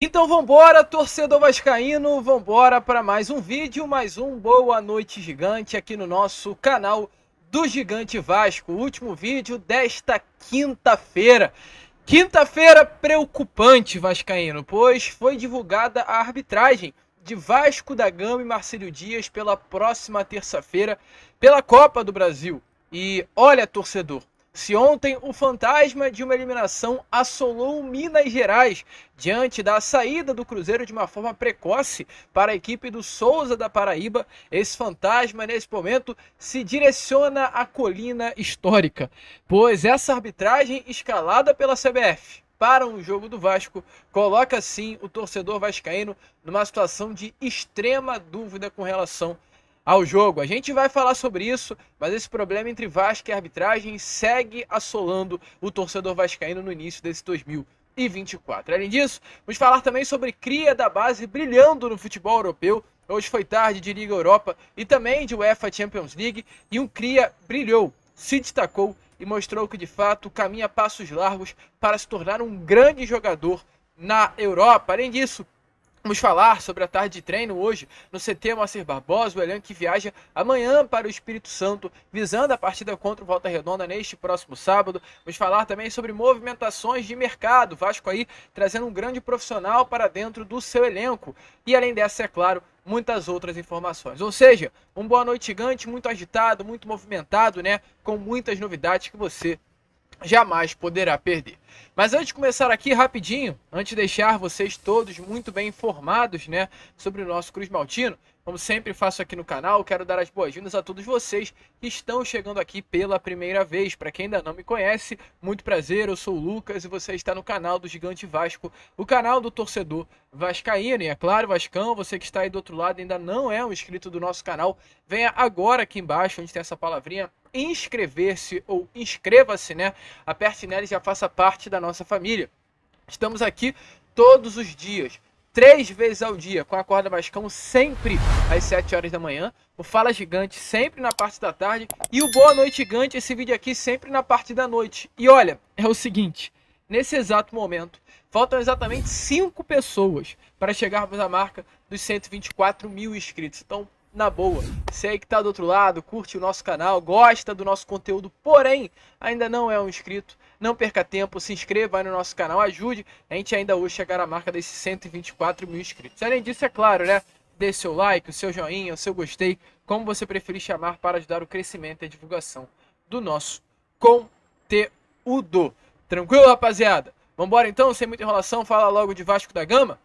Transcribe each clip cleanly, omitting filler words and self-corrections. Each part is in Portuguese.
Então vambora, torcedor vascaíno, vambora para mais um vídeo, mais um Boa Noite Gigante aqui no nosso canal do Gigante Vasco. O último vídeo desta quinta-feira. Quinta-feira preocupante, vascaíno, pois foi divulgada a arbitragem de Vasco da Gama e Marcílio Dias pela próxima terça-feira pela Copa do Brasil. E olha, torcedor, se ontem o fantasma de uma eliminação assolou Minas Gerais diante da saída do Cruzeiro de uma forma precoce para a equipe do Souza da Paraíba, esse fantasma nesse momento se direciona à colina histórica, pois essa arbitragem escalada pela CBF para um jogo do Vasco coloca sim o torcedor vascaíno numa situação de extrema dúvida com relação ao jogo. A gente vai falar sobre isso, mas esse problema entre Vasco e arbitragem segue assolando o torcedor vascaíno no início desse 2024. Além disso, vamos falar também sobre cria da base brilhando no futebol europeu. Hoje foi tarde de Liga Europa e também de UEFA Champions League, e um cria brilhou, se destacou e mostrou que de fato caminha passos largos para se tornar um grande jogador na Europa. Além disso, vamos falar sobre a tarde de treino hoje no CT Moacir Barbosa, o elenco que viaja amanhã para o Espírito Santo, visando a partida contra o Volta Redonda neste próximo sábado. Vamos falar também sobre movimentações de mercado, Vasco aí trazendo um grande profissional para dentro do seu elenco. E além dessa, é claro, muitas outras informações. Ou seja, um Boa Noite Gigante muito agitado, muito movimentado, né? Com muitas novidades que você jamais poderá perder. Mas antes de começar aqui rapidinho, antes de deixar vocês todos muito bem informados, né, sobre o nosso Cruz Maltino, como sempre faço aqui no canal, quero dar as boas-vindas a todos vocês que estão chegando aqui pela primeira vez. Para quem ainda não me conhece, muito prazer, eu sou o Lucas e você está no canal do Gigante Vasco, o canal do torcedor vascaíno. E é claro, Vascão, você que está aí do outro lado e ainda não é um inscrito do nosso canal, venha agora aqui embaixo, onde tem essa palavrinha inscrever-se ou inscreva-se, né? Aperte nela e já faça parte da nossa família. Estamos aqui todos os dias, 3 vezes ao dia, com a Acorda Vascão sempre às 7 horas da manhã, o Fala Gigante sempre na parte da tarde e o Boa Noite Gigante, esse vídeo aqui sempre na parte da noite. E olha, é o seguinte, nesse exato momento, faltam exatamente 5 pessoas para chegarmos à marca dos 124 mil inscritos. Então, na boa, você aí que tá do outro lado, curte o nosso canal, gosta do nosso conteúdo, porém ainda não é um inscrito, não perca tempo, se inscreva aí no nosso canal, ajude a gente ainda hoje chegar à marca desses 124 mil inscritos. Além disso, é claro, né? Dê seu like, o seu joinha, o seu gostei, como você preferir chamar, para ajudar o crescimento e a divulgação do nosso conteúdo. Tranquilo, rapaziada? Vambora então, sem muita enrolação, fala logo de Vasco da Gama.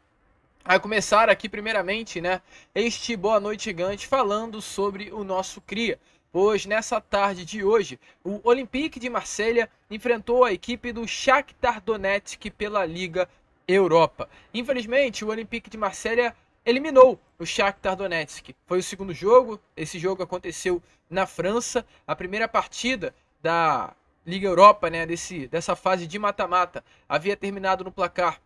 A começar aqui primeiramente, né, este Boa Noite Gigante falando sobre o nosso cria. Pois nessa tarde de hoje, o Olympique de Marselha enfrentou a equipe do Shakhtar Donetsk pela Liga Europa. Infelizmente, o Olympique de Marselha eliminou o Shakhtar Donetsk. Foi o segundo jogo, esse jogo aconteceu na França, a primeira partida da Liga Europa, né, dessa fase de mata-mata, havia terminado no placar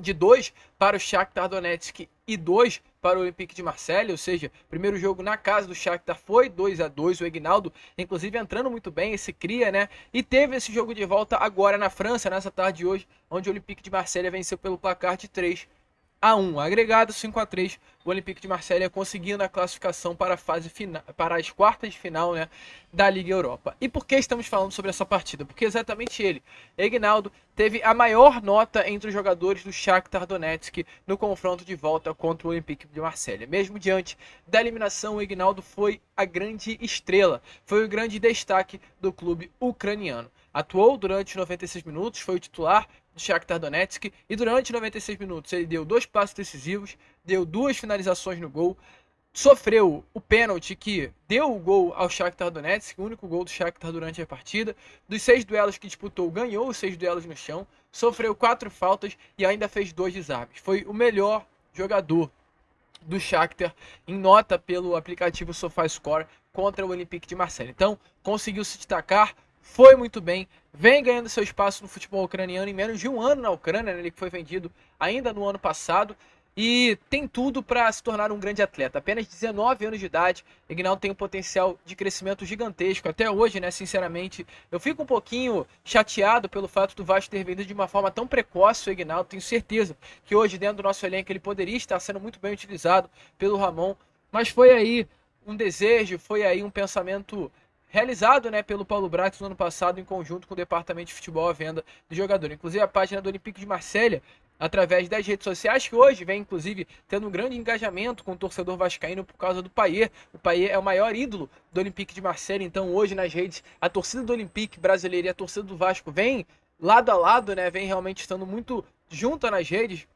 de 2 para o Shakhtar Donetsk e 2 para o Olympique de Marselha, ou seja, primeiro jogo na casa do Shakhtar foi 2-2, o Egnaldo inclusive entrando muito bem, esse cria, né, e teve esse jogo de volta agora na França, nessa tarde de hoje, onde o Olympique de Marselha venceu pelo placar de 3-1, agregado 5-3, o Olympique de Marselha conseguindo a classificação para a fase final, para as quartas de final, né, da Liga Europa. E por que estamos falando sobre essa partida? Porque exatamente ele, Egnaldo, teve a maior nota entre os jogadores do Shakhtar Donetsk no confronto de volta contra o Olympique de Marselha. Mesmo diante da eliminação, o Egnaldo foi a grande estrela, foi o grande destaque do clube ucraniano. Atuou durante 96 minutos, foi o titular do Shakhtar Donetsk e durante 96 minutos ele deu 2 passes decisivos, deu 2 finalizações no gol, sofreu o pênalti que deu o gol ao Shakhtar Donetsk, o único gol do Shakhtar durante a partida. Dos 6 duelos que disputou, ganhou os 6 duelos no chão, sofreu 4 faltas e ainda fez 2 desarmes. Foi o melhor jogador do Shakhtar em nota pelo aplicativo SofaScore contra o Olympique de Marselha. Então, conseguiu se destacar, foi muito bem, vem ganhando seu espaço no futebol ucraniano em menos de um ano na Ucrânia, né? Ele foi vendido ainda no ano passado. e tem tudo para se tornar um grande atleta. Apenas 19 anos de idade, Ignaldo tem um potencial de crescimento gigantesco. Até hoje, né, sinceramente, eu fico um pouquinho chateado pelo fato do Vasco ter vendido de uma forma tão precoce o Ignaldo. Tenho certeza que hoje, dentro do nosso elenco, ele poderia estar sendo muito bem utilizado pelo Ramon, mas foi aí um desejo, foi aí um pensamento realizado, né, pelo Paulo Brax no ano passado em conjunto com o departamento de futebol à venda do jogador. Inclusive a página do Olympique de Marselha, através das redes sociais, que hoje vem inclusive tendo um grande engajamento com o torcedor vascaíno por causa do Payet. O Payet é o maior ídolo do Olympique de Marselha, então hoje nas redes a torcida do Olympique brasileira e a torcida do Vasco vem lado a lado, né, vem realmente estando muito junta nas redes.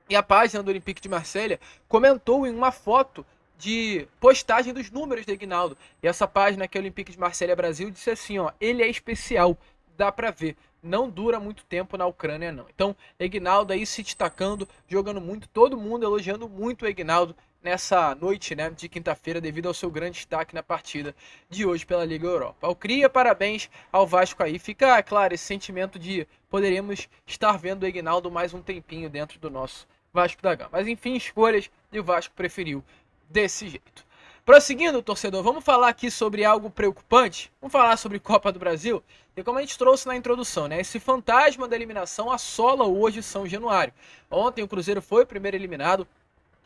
E a página do Olympique de Marselha comentou em uma foto de postagem dos números de Ignaldo. E essa página que é o Olympique de Marselha Brasil disse assim, ó, ele é especial, dá pra ver. Não dura muito tempo na Ucrânia, não. Então, Ignaldo aí se destacando, jogando muito, todo mundo elogiando muito o Ignaldo nessa noite, né, de quinta-feira, devido ao seu grande destaque na partida de hoje pela Liga Europa. Ao Cria, parabéns ao Vasco aí. Fica, claro, esse sentimento de poderíamos estar vendo o Ignaldo mais um tempinho dentro do nosso Vasco da Gama. Mas enfim, escolhas e o Vasco preferiu desse jeito. Prosseguindo, torcedor, vamos falar aqui sobre algo preocupante. Vamos falar sobre Copa do Brasil. E como a gente trouxe na introdução, né? Esse fantasma da eliminação assola hoje São Januário. Ontem o Cruzeiro foi o primeiro eliminado.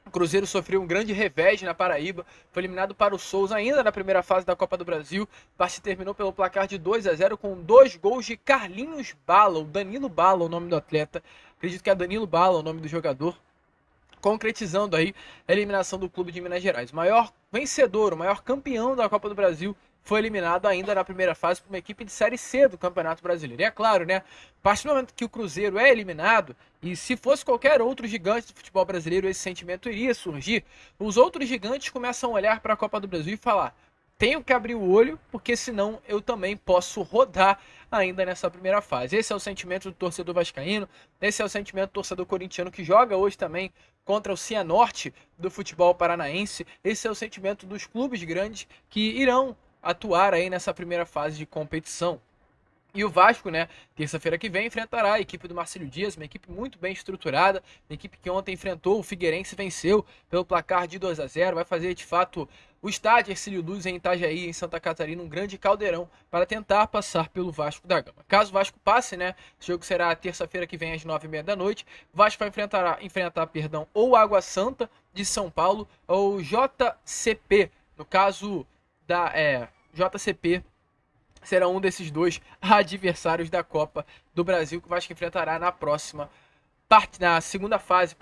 O Cruzeiro sofreu um grande revés na Paraíba, foi eliminado para o Souza ainda na primeira fase da Copa do Brasil. A partida terminou pelo placar de 2-0 com 2 gols de Carlinhos Bala, o Danilo Bala, o nome do atleta. Acredito que é Danilo Bala o nome do jogador, concretizando aí a eliminação do clube de Minas Gerais. O maior vencedor, o maior campeão da Copa do Brasil foi eliminado ainda na primeira fase por uma equipe de Série C do Campeonato Brasileiro. E é claro, né, a partir do momento que o Cruzeiro é eliminado, e se fosse qualquer outro gigante do futebol brasileiro, esse sentimento iria surgir, os outros gigantes começam a olhar para a Copa do Brasil e falar: tenho que abrir o olho, porque senão eu também posso rodar ainda nessa primeira fase. Esse é o sentimento do torcedor vascaíno, esse é o sentimento do torcedor corintiano que joga hoje também contra o Cianorte do futebol paranaense. Esse é o sentimento dos clubes grandes que irão atuar aí nessa primeira fase de competição. E o Vasco, né, terça-feira que vem, enfrentará a equipe do Marcílio Dias, uma equipe muito bem estruturada, uma equipe que ontem enfrentou o Figueirense e venceu pelo placar de 2-0. Vai fazer, de fato, o estádio Hercílio Luz em Itajaí, em Santa Catarina, um grande caldeirão para tentar passar pelo Vasco da Gama. Caso o Vasco passe, né, o jogo será terça-feira que vem às 9h30 da noite, o Vasco vai enfrentar ou Água Santa de São Paulo ou JCP, no caso da JCP, será um desses dois adversários da Copa do Brasil que o Vasco enfrentará na segunda fase,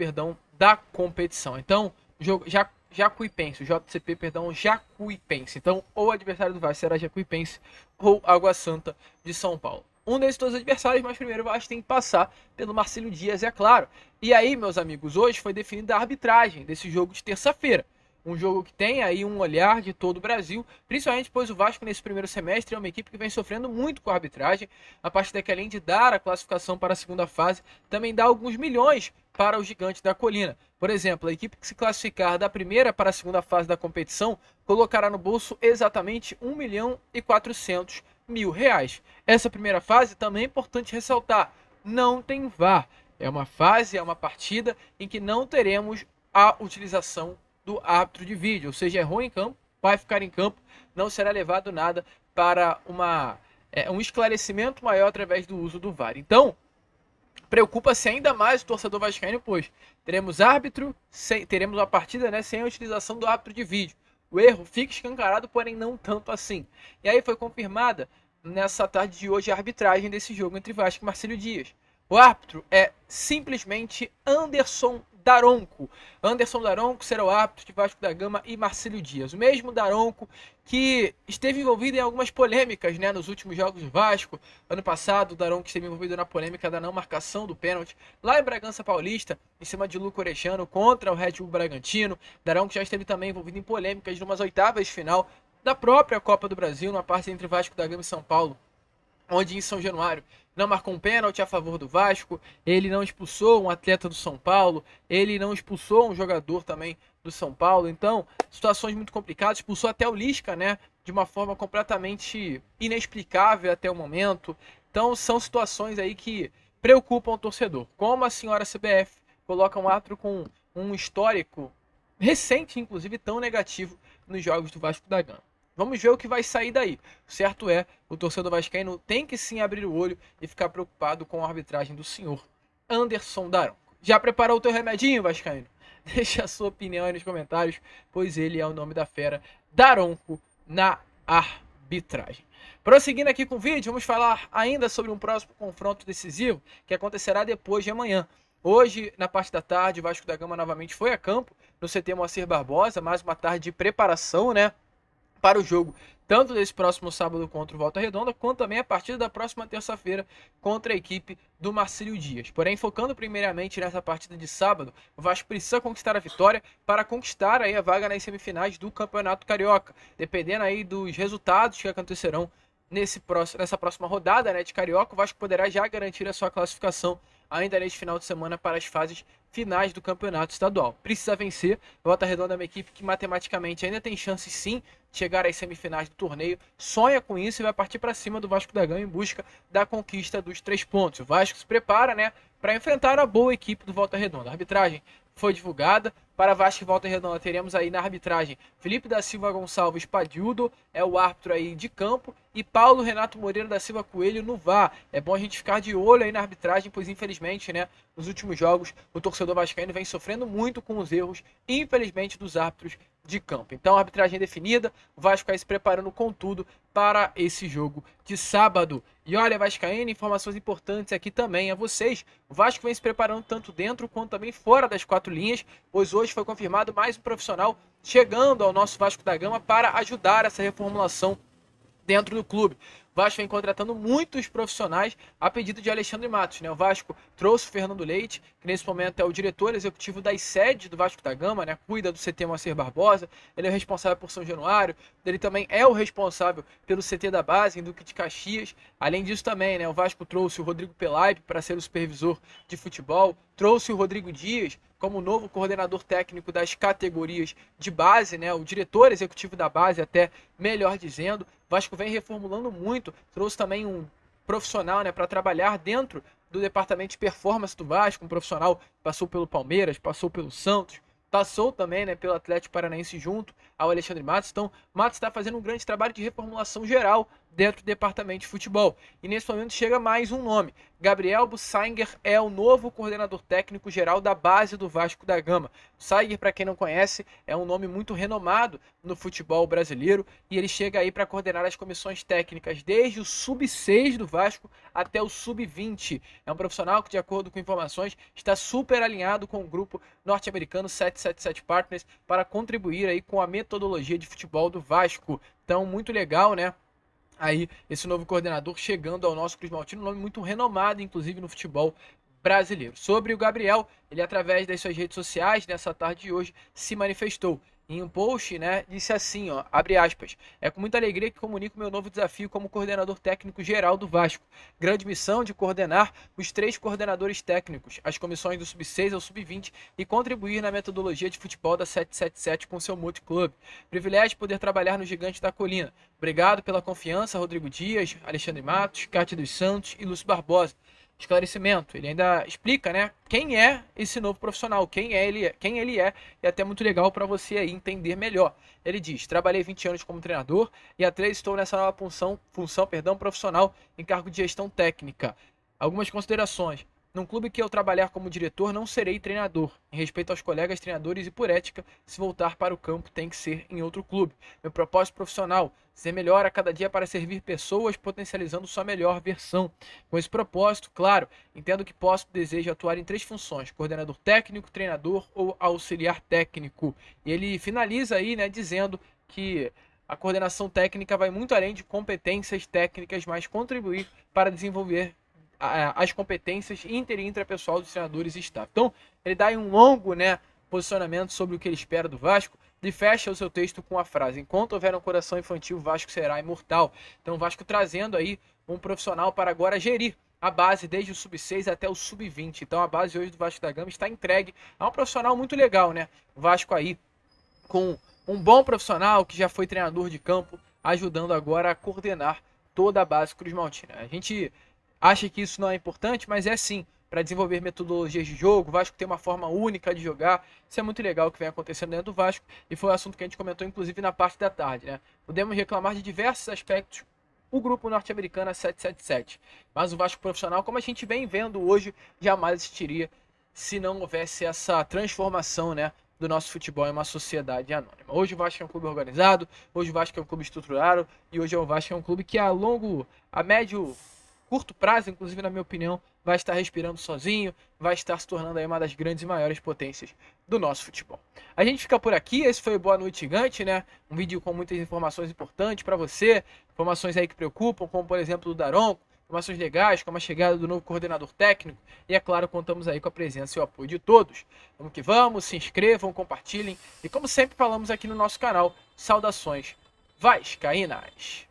da competição. Então, jogo Jacuipense, o JCP, Jacuipense. Então, ou o adversário do Vasco será Jacuipense ou Água Santa de São Paulo. Um desses dois adversários, mas primeiro o Vasco tem que passar pelo Marcílio Dias, é claro. E aí, meus amigos, hoje foi definida a arbitragem desse jogo de terça-feira. Um jogo que tem aí um olhar de todo o Brasil, principalmente pois o Vasco nesse primeiro semestre é uma equipe que vem sofrendo muito com a arbitragem, a partir daqui, além de dar a classificação para a segunda fase, também dá alguns milhões para os gigantes da colina. Por exemplo, a equipe que se classificar da primeira para a segunda fase da competição colocará no bolso exatamente R$1.400.000. Essa primeira fase também é importante ressaltar, não tem VAR. É uma fase, é uma partida em que não teremos a utilização do árbitro de vídeo, ou seja, errou em campo, vai ficar em campo, não será levado nada para um esclarecimento maior através do uso do VAR. Então, preocupa-se ainda mais o torcedor vascaíno, pois teremos uma partida, né, sem a utilização do árbitro de vídeo. O erro fica escancarado, porém não tanto assim. E aí foi confirmada nessa tarde de hoje a arbitragem desse jogo entre Vasco e Marcílio Dias. O árbitro é simplesmente Anderson Daronco. Anderson Daronco será o árbitro de Vasco da Gama e Marcílio Dias. O mesmo Daronco que esteve envolvido em algumas polêmicas, né, nos últimos jogos do Vasco. Ano passado, o Daronco esteve envolvido na polêmica da não marcação do pênalti lá em Bragança Paulista, em cima de Luco Orejano contra o Red Bull Bragantino. Daronco já esteve também envolvido em polêmicas de umas oitavas de final da própria Copa do Brasil, numa parte entre Vasco da Gama e São Paulo, onde em São Januário não marcou um pênalti a favor do Vasco, ele não expulsou um atleta do São Paulo, ele não expulsou um jogador também do São Paulo. Então, situações muito complicadas, expulsou até o Lisca, né, de uma forma completamente inexplicável até o momento. Então, são situações aí que preocupam o torcedor. Como a senhora CBF coloca um árbitro com um histórico recente, inclusive tão negativo nos jogos do Vasco da Gama. Vamos ver o que vai sair daí. O certo é, o torcedor vascaíno tem que sim abrir o olho e ficar preocupado com a arbitragem do senhor Anderson Daronco. Já preparou o teu remedinho, vascaíno? Deixa a sua opinião aí nos comentários, pois ele é o nome da fera, Daronco, na arbitragem. Prosseguindo aqui com o vídeo, vamos falar ainda sobre um próximo confronto decisivo que acontecerá depois de amanhã. Hoje, na parte da tarde, o Vasco da Gama novamente foi a campo no CT Moacir Barbosa, mais uma tarde de preparação, né, para o jogo, tanto desse próximo sábado contra o Volta Redonda, quanto também a partir da próxima terça-feira contra a equipe do Marcílio Dias. Porém, focando primeiramente nessa partida de sábado, o Vasco precisa conquistar a vitória para conquistar aí a vaga nas semifinais do Campeonato Carioca, dependendo aí dos resultados que acontecerão nessa próxima rodada, né, de Carioca. O Vasco poderá já garantir a sua classificação ainda neste final de semana para as fases finais do campeonato estadual. Precisa vencer. O Volta Redonda é uma equipe que matematicamente ainda tem chances sim de chegar às semifinais do torneio, sonha com isso e vai partir para cima do Vasco da Gama em busca da conquista dos 3 pontos. O Vasco se prepara, né, para enfrentar a boa equipe do Volta Redonda. A arbitragem foi divulgada. Para Vasco e Volta Redonda teremos aí na arbitragem Felipe da Silva Gonçalves Padildo, é o árbitro aí de campo, e Paulo Renato Moreira da Silva Coelho no VAR. É bom a gente ficar de olho aí na arbitragem, pois infelizmente, né, nos últimos jogos o torcedor vascaíno vem sofrendo muito com os erros, infelizmente, dos árbitros de campo. Então a arbitragem é definida, o Vasco vai se preparando com tudo para esse jogo de sábado. E olha, vascaíno, informações importantes aqui também a vocês. O Vasco vem se preparando tanto dentro quanto também fora das 4 linhas, pois hoje foi confirmado mais um profissional chegando ao nosso Vasco da Gama para ajudar essa reformulação dentro do clube. O Vasco vem contratando muitos profissionais a pedido de Alexandre Matos, né? O Vasco trouxe o Fernando Leite, que nesse momento é o diretor executivo das sedes do Vasco da Gama, né? Cuida do CT Moacir Barbosa, ele é o responsável por São Januário, ele também é o responsável pelo CT da base, em Duque de Caxias. Além disso também, né, o Vasco trouxe o Rodrigo Pelaipe para ser o supervisor de futebol, trouxe o Rodrigo Dias como novo coordenador técnico das categorias de base, né, o diretor executivo da base, até melhor dizendo. O Vasco vem reformulando muito, trouxe também um profissional, né, para trabalhar dentro do departamento de performance do Vasco, um profissional que passou pelo Palmeiras, passou pelo Santos, passou também, né, pelo Atlético Paranaense junto ao Alexandre Matos. Então, Matos está fazendo um grande trabalho de reformulação geral dentro do departamento de futebol. E nesse momento chega mais um nome. Gabriel Bussinger é o novo coordenador técnico geral da base do Vasco da Gama. Bussinger, para quem não conhece, é um nome muito renomado no futebol brasileiro e ele chega aí para coordenar as comissões técnicas desde o sub-6 do Vasco até o sub-20. É um profissional que, de acordo com informações, está super alinhado com o grupo norte-americano 777 Partners para contribuir aí com a metodologia de futebol do Vasco. Então, muito legal, né? Aí, esse novo coordenador chegando ao nosso Cruz Maltino, um nome muito renomado, inclusive, no futebol brasileiro. Sobre o Gabriel, ele, através das suas redes sociais, nessa tarde de hoje, se manifestou. Em um post, né, disse assim, ó, abre aspas, é com muita alegria que comunico meu novo desafio como coordenador técnico geral do Vasco. Grande missão de coordenar os 3 coordenadores técnicos, as comissões do sub-6 ao sub-20 e contribuir na metodologia de futebol da 777 com seu multiclube. Privilégio poder trabalhar no Gigante da Colina. Obrigado pela confiança, Rodrigo Dias, Alexandre Matos, Cátia dos Santos e Lúcio Barbosa. Esclarecimento, ele ainda explica, né, quem é esse novo profissional, quem ele é, e até muito legal para você aí entender melhor. Ele diz: trabalhei 20 anos como treinador e há 3 estou nessa nova função profissional em cargo de gestão técnica. Algumas considerações. Num clube que eu trabalhar como diretor, não serei treinador. Em respeito aos colegas treinadores e por ética, se voltar para o campo tem que ser em outro clube. Meu propósito profissional, ser melhor a cada dia para servir pessoas, potencializando sua melhor versão. Com esse propósito, claro, entendo que posso e desejo atuar em 3 funções: coordenador técnico, treinador ou auxiliar técnico. E ele finaliza aí, né, dizendo que a coordenação técnica vai muito além de competências técnicas, mas contribuir para desenvolver as competências inter e intrapessoal dos treinadores e staff. Então, ele dá aí um longo, né, posicionamento sobre o que ele espera do Vasco e fecha o seu texto com a frase: enquanto houver um coração infantil, o Vasco será imortal. Então, o Vasco trazendo aí um profissional para agora gerir a base desde o sub-6 até o sub-20. Então, a base hoje do Vasco da Gama está entregue a um profissional muito legal, né? O Vasco aí com um bom profissional que já foi treinador de campo, ajudando agora a coordenar toda a base Cruz Maltina. A gente acha que isso não é importante, mas é sim, para desenvolver metodologias de jogo. O Vasco tem uma forma única de jogar. Isso é muito legal que vem acontecendo dentro do Vasco e foi um assunto que a gente comentou inclusive na parte da tarde, né? Podemos reclamar de diversos aspectos o grupo norte-americano 777, mas o Vasco profissional, como a gente vem vendo hoje, jamais existiria se não houvesse essa transformação, né, do nosso futebol em uma sociedade anônima. Hoje o Vasco é um clube organizado, hoje o Vasco é um clube estruturado e hoje o Vasco é um clube que a médio, curto prazo, inclusive na minha opinião, vai estar respirando sozinho, vai estar se tornando aí uma das grandes e maiores potências do nosso futebol. A gente fica por aqui, esse foi o Boa Noite Gigante, né? Um vídeo com muitas informações importantes para você, informações aí que preocupam, como por exemplo do Daronco, informações legais, como a chegada do novo coordenador técnico, e é claro, contamos aí com a presença e o apoio de todos. Vamos que vamos, se inscrevam, compartilhem, e como sempre falamos aqui no nosso canal, saudações vascaínas!